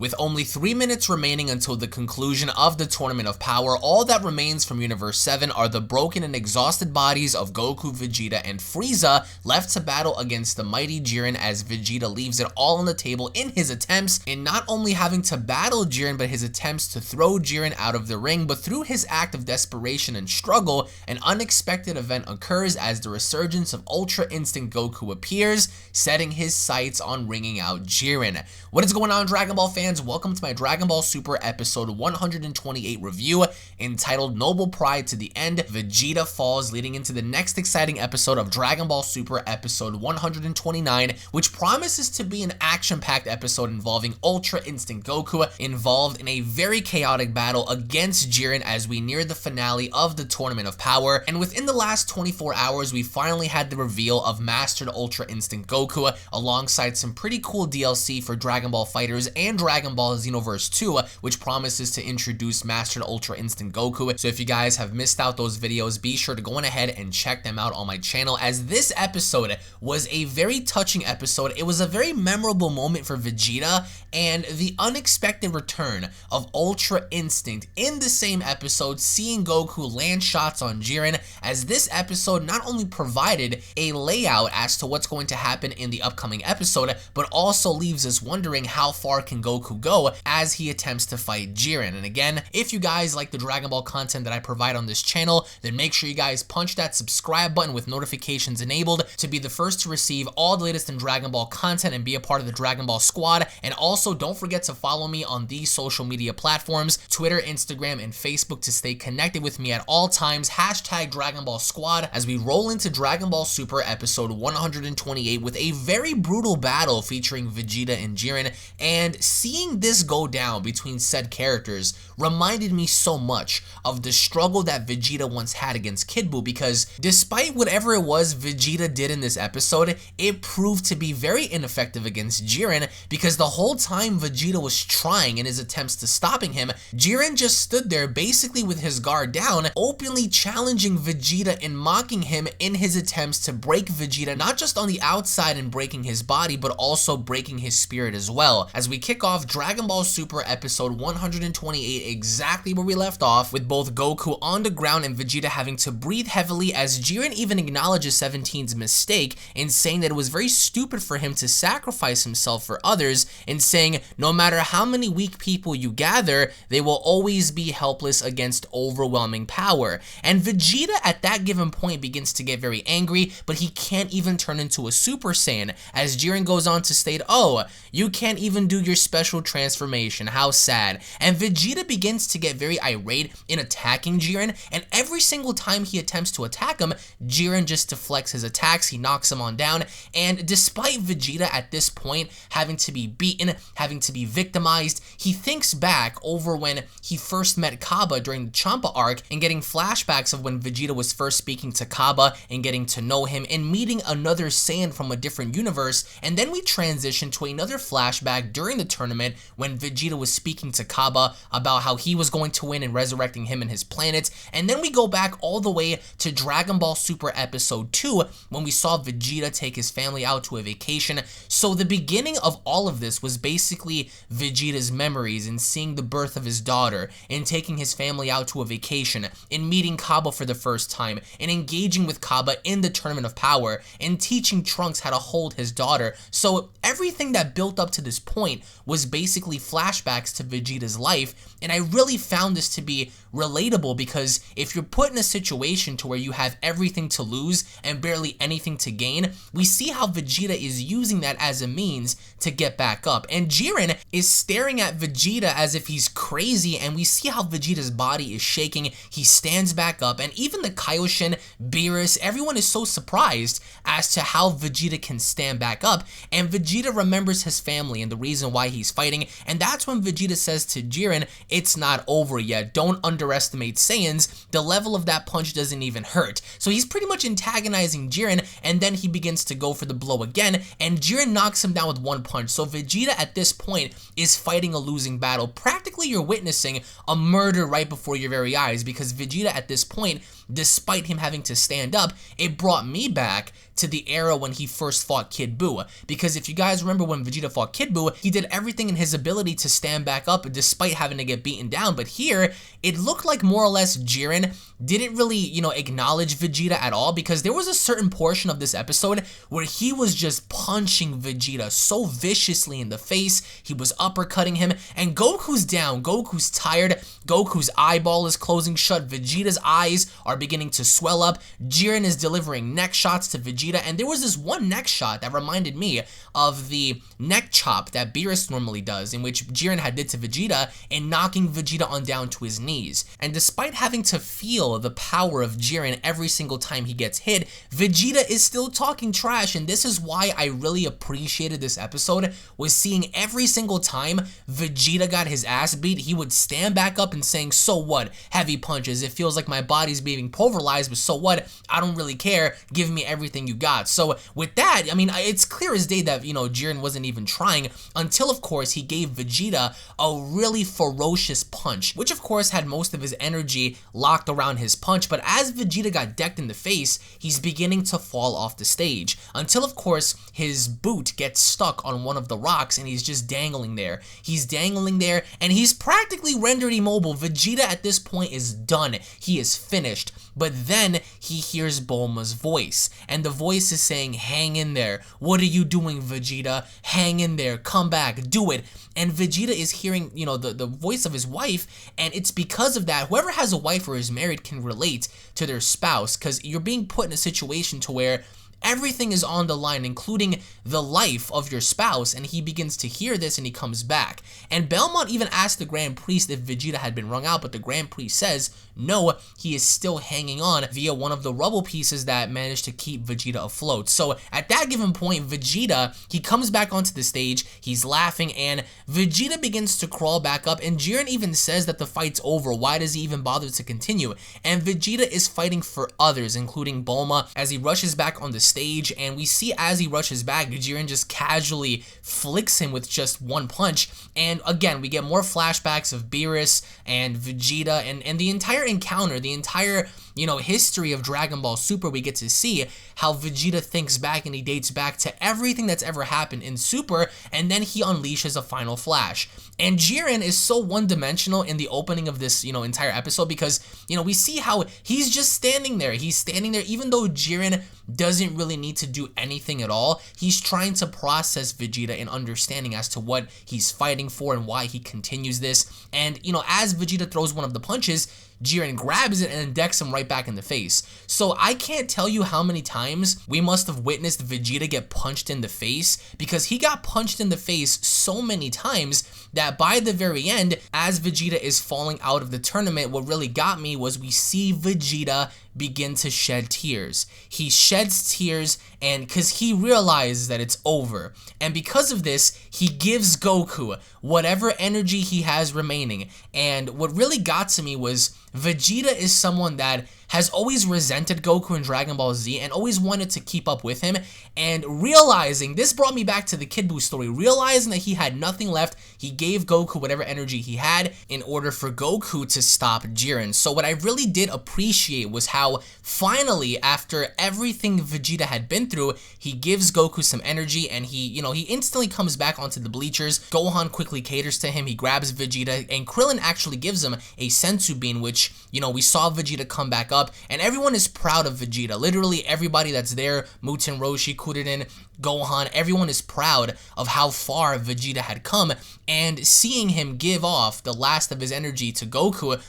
With only 3 minutes remaining until the conclusion of the Tournament of Power, all that remains from Universe 7 are the broken and exhausted bodies of Goku, Vegeta, and Frieza left to battle against the mighty Jiren as Vegeta leaves it all on the table in his attempts in not only having to battle Jiren, but his attempts to throw Jiren out of the ring. But through his act of desperation and struggle, an unexpected event occurs as the resurgence of Ultra Instinct Goku appears, setting his sights on ringing out Jiren. What is going on, Dragon Ball fans? Welcome to my Dragon Ball Super episode 128 review entitled Noble Pride to the End. Vegeta falls, leading into the next exciting episode of Dragon Ball Super episode 129, which promises to be an action-packed episode involving Ultra Instinct Goku involved in a very chaotic battle against Jiren as we near the finale of the Tournament of Power. And within the last 24 hours, we finally had the reveal of Mastered Ultra Instinct Goku alongside some pretty cool DLC for Dragon Ball FighterZ and Dragon Ball Xenoverse 2, which promises to introduce Mastered Ultra Instinct Goku. So if you guys have missed out those videos, be sure to go on ahead and check them out on my channel, as this episode was a very touching episode. It was a very memorable moment for Vegeta, and the unexpected return of Ultra Instinct in the same episode, seeing Goku land shots on Jiren, as this episode not only provided a layout as to what's going to happen in the upcoming episode, but also leaves us wondering how far can Goku go as he attempts to fight Jiren. And again, if you guys like the Dragon Ball content that I provide on this channel, then make sure you guys punch that subscribe button with notifications enabled to be the first to receive all the latest in Dragon Ball content and be a part of the Dragon Ball squad. And also don't forget to follow me on these social media platforms, Twitter, Instagram, and Facebook, to stay connected with me at all times. Hashtag Dragon Ball Squad as we roll into Dragon Ball Super episode 128 with a very brutal battle featuring Vegeta and Jiren. And seeing this go down between said characters reminded me so much of the struggle that Vegeta once had against Kid Buu, because despite whatever it was Vegeta did in this episode, it proved to be very ineffective against Jiren, because the whole time Vegeta was trying in his attempts to stopping him, Jiren just stood there basically with his guard down, openly challenging Vegeta and mocking him in his attempts to break Vegeta, not just on the outside and breaking his body, but also breaking his spirit as well. As we kick off Dragon Ball Super episode 128 exactly where we left off, with both Goku on the ground and Vegeta having to breathe heavily, as Jiren even acknowledges 17's mistake in saying that it was very stupid for him to sacrifice himself for others, and saying no matter how many weak people you gather, they will always be helpless against overwhelming power. And Vegeta at that given point begins to get very angry, but he can't even turn into a Super Saiyan, as Jiren goes on to state, "Oh, you can't even do your special transformation, how sad." And Vegeta begins to get very irate in attacking Jiren, and every single time he attempts to attack him, Jiren just deflects his attacks, he knocks him on down. And despite Vegeta at this point having to be beaten, having to be victimized, he thinks back over when he first met Kaba during the Champa arc and getting flashbacks of when Vegeta was first speaking to Kaba and getting to know him and meeting another Saiyan from a different universe. And then we transition to another flashback during the tournament when Vegeta was speaking to Kaba about how he was going to win and resurrecting him and his planet. And then we go back all the way to Dragon Ball Super episode 2 when we saw Vegeta take his family out to a vacation. So the beginning of all of this was basically Vegeta's memories and seeing the birth of his daughter and taking his family out to a vacation and meeting Kaba for the first time and engaging with Kaba in the Tournament of Power and teaching Trunks how to hold his daughter. So everything that built up to this point was basically flashbacks to Vegeta's life, and I really found this to be relatable, because if you're put in a situation to where you have everything to lose and barely anything to gain, we see how Vegeta is using that as a means to get back up. And Jiren is staring at Vegeta as if he's crazy, and we see how Vegeta's body is shaking. He stands back up, and even the Kaioshin, Beerus, everyone is so surprised as to how Vegeta can stand back up. And Vegeta remembers his family and the reason why he's fighting, and that's when Vegeta says to Jiren, "It's not over yet. Don't underestimate Saiyans. The level of that punch doesn't even hurt." So he's pretty much antagonizing Jiren, and then he begins to go for the blow again, and Jiren knocks him down with one punch. So Vegeta at this point is fighting a losing battle. Practically you're witnessing a murder right before your very eyes, because Vegeta at this point despite him having to stand up, it brought me back to the era when he first fought Kid Buu. Because if you guys remember when Vegeta fought Kid Buu, he did everything in his ability to stand back up despite having to get beaten down. But here, it looked like more or less Jiren didn't really, acknowledge Vegeta at all, because there was a certain portion of this episode where he was just punching Vegeta so viciously in the face. He was uppercutting him, and Goku's down. Goku's tired. Goku's eyeball is closing shut. Vegeta's eyes are beginning to swell up. Jiren is delivering neck shots to Vegeta, and there was this one neck shot that reminded me of the neck chop that Beerus normally does, in which Jiren had did to Vegeta in knocking Vegeta on down to his knees. And despite having to feel the power of Jiren every single time he gets hit, Vegeta is still talking trash, and this is why I really appreciated this episode, was seeing every single time Vegeta got his ass beat, he would stand back up and saying, so what, heavy punches, it feels like my body's being pulverized, but so what, I don't really care, give me everything you got. So with that, I mean, it's clear as day that, Jiren wasn't even trying, until of course he gave Vegeta a really ferocious punch, which of course had most of his energy locked around his punch. But as Vegeta got decked in the face, he's beginning to fall off the stage, until of course his boot gets stuck on one of the rocks and he's just dangling there. He's dangling there and he's practically rendered immobile. Vegeta at this point is done. He is finished. But then he hears Bulma's voice, and the voice is saying, hang in there. What are you doing, Vegeta? Hang in there. Come back. Do it. And Vegeta is hearing, the voice of his wife, and it's because of that, whoever has a wife or is married can relate to their spouse, because you're being put in a situation to where everything is on the line, including the life of your spouse, and he begins to hear this and he comes back. And Belmont even asked the Grand Priest if Vegeta had been wrung out, but the Grand Priest says no, he is still hanging on via one of the rubble pieces that managed to keep Vegeta afloat. So at that given point, Vegeta, he comes back onto the stage, he's laughing, and Vegeta begins to crawl back up, and Jiren even says that the fight's over, why does he even bother to continue? And Vegeta is fighting for others, including Bulma, as he rushes back on the stage, and we see as he rushes back, Jiren just casually flicks him with just one punch. And again, we get more flashbacks of Beerus and Vegeta and the entire encounter, the entire history of Dragon Ball Super. We get to see how Vegeta thinks back and he dates back to everything that's ever happened in Super, and then he unleashes a final flash. And Jiren is so one-dimensional in the opening of this, entire episode, because, we see how he's just standing there. He's standing there even though Jiren doesn't really need to do anything at all. He's trying to process Vegeta and understanding as to what he's fighting for and why he continues this. And, as Vegeta throws one of the punches, Jiren grabs it and then decks him right back in the face. So I can't tell you how many times we must have witnessed Vegeta get punched in the face, because he got punched in the face so many times that by the very end, as Vegeta is falling out of the tournament, what really got me was we see Vegeta begin to shed tears. He sheds tears, and because he realizes that it's over. And because of this, he gives Goku whatever energy he has remaining. And what really got to me was Vegeta is someone that has always resented Goku in Dragon Ball Z and always wanted to keep up with him, and realizing, this brought me back to the Kid Buu story, realizing that he had nothing left, he gave Goku whatever energy he had in order for Goku to stop Jiren. So what I really did appreciate was how finally, after everything Vegeta had been through, he gives Goku some energy, and he instantly comes back onto the bleachers. Gohan quickly caters to him, he grabs Vegeta, and Krillin actually gives him a sensu bean, which, we saw Vegeta come back up, and everyone is proud of Vegeta. Literally everybody that's there, Muten, Roshi, Kuririn, Gohan, everyone is proud of how far Vegeta had come, and seeing him give off the last of his energy to Goku,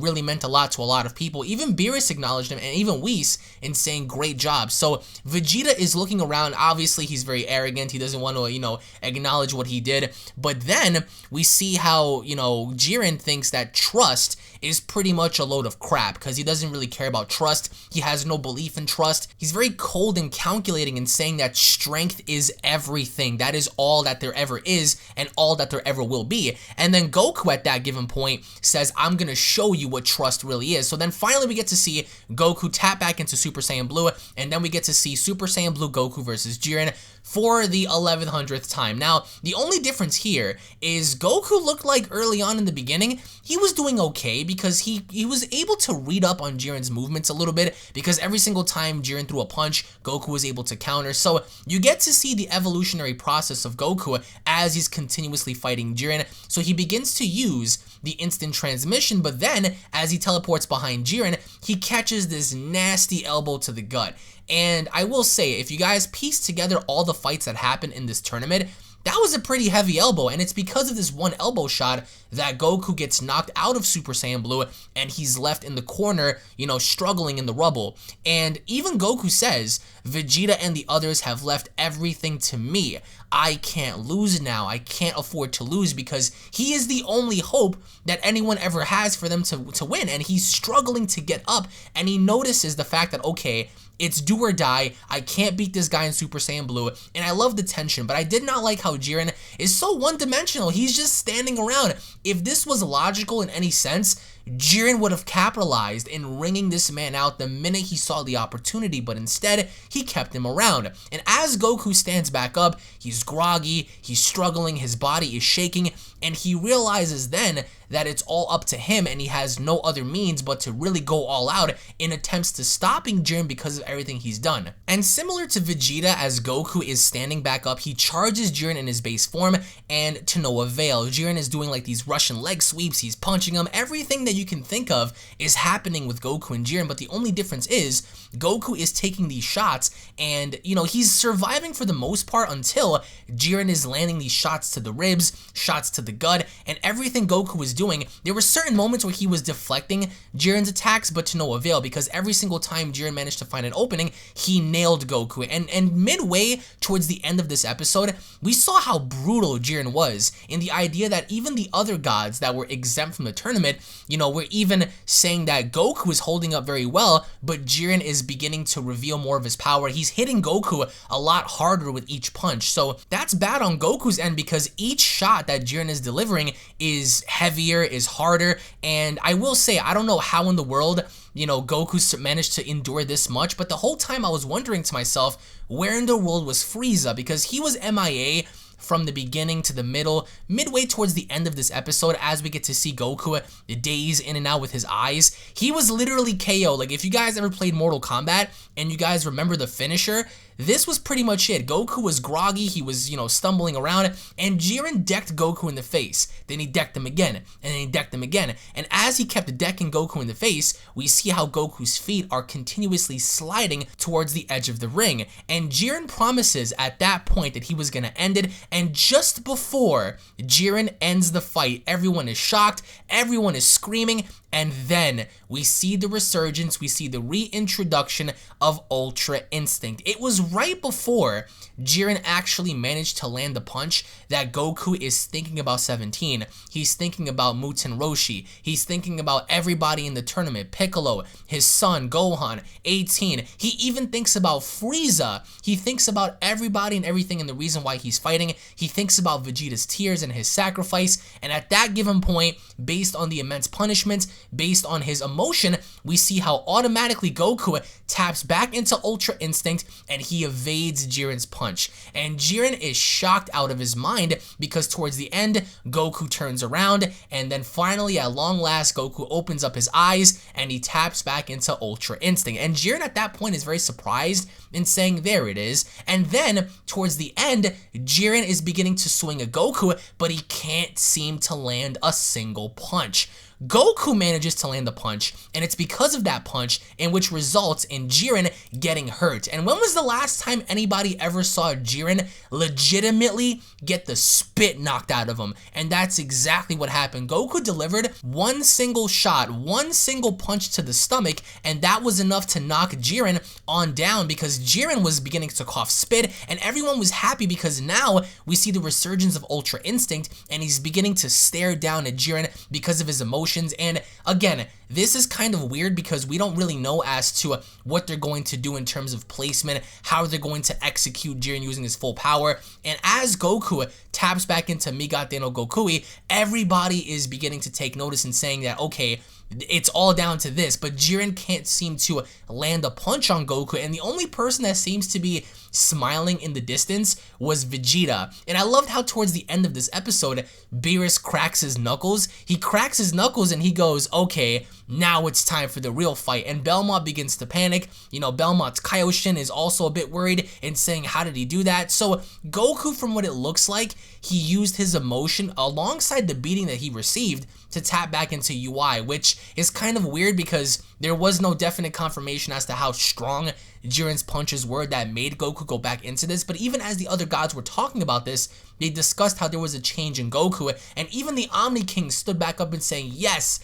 really meant a lot to a lot of people. Even Beerus acknowledged him, and even Whis, in saying great job. So Vegeta is looking around. Obviously he's very arrogant, he doesn't want to acknowledge what he did, but then we see how Jiren thinks that trust is pretty much a load of crap, because he doesn't really care about trust. He has no belief in trust. He's very cold and calculating in saying that strength is everything. That is all that there ever is and all that there ever will be. And then Goku at that given point says, I'm gonna show you what trust really is. So then finally we get to see Goku tap back into Super Saiyan Blue, and then we get to see Super Saiyan Blue Goku versus Jiren. for the 1100th time. Now, the only difference here is Goku looked like early on in the beginning, he was doing okay because he was able to read up on Jiren's movements a little bit, because every single time Jiren threw a punch, Goku was able to counter. So you get to see the evolutionary process of Goku as he's continuously fighting Jiren. So he begins to use the instant transmission, but then as he teleports behind Jiren, he catches this nasty elbow to the gut. And I will say, if you guys piece together all the fights that happened in this tournament, that was a pretty heavy elbow, and it's because of this one elbow shot that Goku gets knocked out of Super Saiyan Blue and he's left in the corner, you know, struggling in the rubble. And even Goku says, Vegeta and the others have left everything to me. I can't lose now. I can't afford to lose, because he is the only hope that anyone ever has for them to win, and he's struggling to get up, and he notices the fact that, okay, it's do or die. I can't beat this guy in Super Saiyan Blue, and I love the tension, but I did not like how Jiren is so one-dimensional. He's just standing around. If this was logical in any sense, Jiren would have capitalized in wringing this man out the minute he saw the opportunity, but instead, he kept him around. And as Goku stands back up, he's groggy, he's struggling, his body is shaking, and he realizes then that it's all up to him and he has no other means but to really go all out in attempts to stopping Jiren because of everything he's done. And similar to Vegeta, as Goku is standing back up, he charges Jiren in his base form, and to no avail. Jiren is doing like these Russian leg sweeps, he's punching him, everything that you can think of is happening with Goku and Jiren, but the only difference is Goku is taking these shots and, you know, he's surviving for the most part until Jiren is landing these shots to the ribs, shots to the gut, and everything Goku was doing. There were certain moments where he was deflecting Jiren's attacks, but to no avail, because every single time Jiren managed to find an opening, he nailed Goku. And midway towards the end of this episode, we saw how brutal Jiren was in the idea that even the other gods that were exempt from the tournament, you know, were even saying that Goku is holding up very well, but Jiren is beginning to reveal more of his power. He's hitting Goku a lot harder with each punch. So that's bad on Goku's end, because each shot that Jiren is delivering is heavier, is harder, and I will say, I don't know how in the world, you know, Goku managed to endure this much, but the whole time I was wondering to myself, where in the world was Frieza? Because he was MIA from the beginning to the middle, midway towards the end of this episode, as we get to see Goku daze in and out with his eyes. He was literally KO. Like, if you guys ever played Mortal Kombat and you guys remember the finisher, this was pretty much it. Goku was groggy, he was, you know, stumbling around, and Jiren decked Goku in the face. Then he decked him again, and then he decked him again. And as he kept decking Goku in the face, we see how Goku's feet are continuously sliding towards the edge of the ring. And Jiren promises at that point that he was gonna end it, and just before Jiren ends the fight, everyone is shocked, everyone is screaming, and then we see the resurgence, we see the reintroduction of Ultra Instinct. It was right before Jiren actually managed to land the punch that Goku is thinking about 17. He's thinking about Muten Roshi. He's thinking about everybody in the tournament, Piccolo, his son, Gohan, 18. He even thinks about Frieza. He thinks about everybody and everything and the reason why he's fighting. He thinks about Vegeta's tears and his sacrifice, and at that given point, based on the immense punishment, based on his emotion, we see how automatically Goku taps back into Ultra Instinct and he evades Jiren's punch. And Jiren is shocked out of his mind, because towards the end, Goku turns around, and then finally, at long last, Goku opens up his eyes and he taps back into Ultra Instinct. And Jiren at that point is very surprised in saying, there it is. And then towards the end, Jiren is beginning to swing at Goku, but he can't seem to land a single punch. Goku manages to land the punch, and it's because of that punch in which results in Jiren getting hurt. And when was the last time anybody ever saw Jiren legitimately get the spit knocked out of him? And that's exactly what happened. Goku delivered one single shot, one single punch to the stomach, and that was enough to knock Jiren on down, because Jiren was beginning to cough spit, and everyone was happy because now we see the resurgence of Ultra Instinct, and he's beginning to stare down at Jiren because of his emotions. And again, this is kind of weird because we don't really know as to what they're going to do in terms of placement, how they're going to execute Jiren using his full power. And as Goku taps back into Migate no Gokui, everybody is beginning to take notice and saying that, okay, it's all down to this, but Jiren can't seem to land a punch on Goku, and the only person that seems to be smiling in the distance was Vegeta. And I loved how towards the end of this episode, Beerus cracks his knuckles. He cracks his knuckles and he goes, okay, now it's time for the real fight. And Belmont begins to panic. You know, Belmont's Kaioshin is also a bit worried and saying, how did he do that? So Goku, from what it looks like, he used his emotion alongside the beating that he received to tap back into UI, which is kind of weird because there was no definite confirmation as to how strong Jiren's punches were that made Goku go back into this. But even as the other gods were talking about this, they discussed how there was a change in Goku, and even the Omni King stood back up and saying, yes,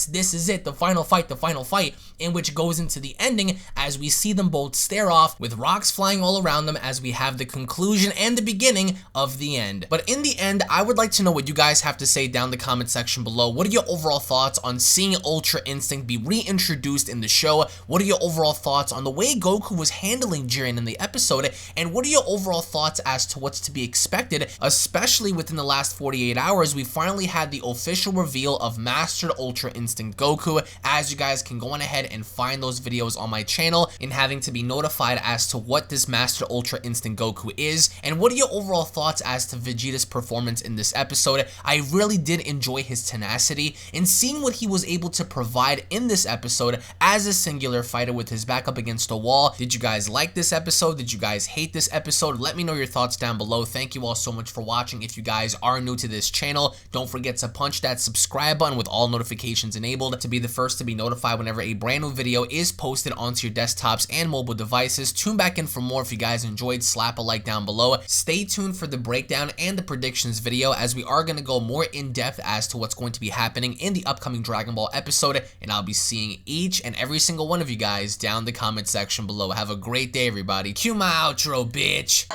this is it, the final fight, in which goes into the ending as we see them both stare off with rocks flying all around them as we have the conclusion and the beginning of the end. But in the end, I would like to know what you guys have to say down in the comment section below. What are your overall thoughts on seeing Ultra Instinct be reintroduced in the show? What are your overall thoughts on the way Goku was handling Jiren in the episode? And what are your overall thoughts as to what's to be expected, especially within the last 48 hours? We finally had the official reveal of Mastered Ultra Instinct Goku, as you guys can go on ahead and find those videos on my channel and having to be notified as to what this Mastered Ultra Instinct Goku is. And what are your overall thoughts as to Vegeta's performance in this episode? I really did enjoy his tenacity and seeing what he was able to provide in this episode as a singular fighter with his back up against a wall. Did you guys like this episode? Did you guys hate this episode? Let me know your thoughts down below. Thank you all so much for watching. If you guys are new to this channel, don't forget to punch that subscribe button with all notifications enabled to be the first to be notified whenever a brand new video is posted onto your desktops and mobile devices. Tune back in for more. If you guys enjoyed, slap a like down below. Stay tuned for the breakdown and the predictions video, as we are going to go more in depth as to what's going to be happening in the upcoming Dragon Ball episode, and I'll be seeing each and every single one of you guys down in the comment section below. Have a great day, everybody. Cue my outro, bitch.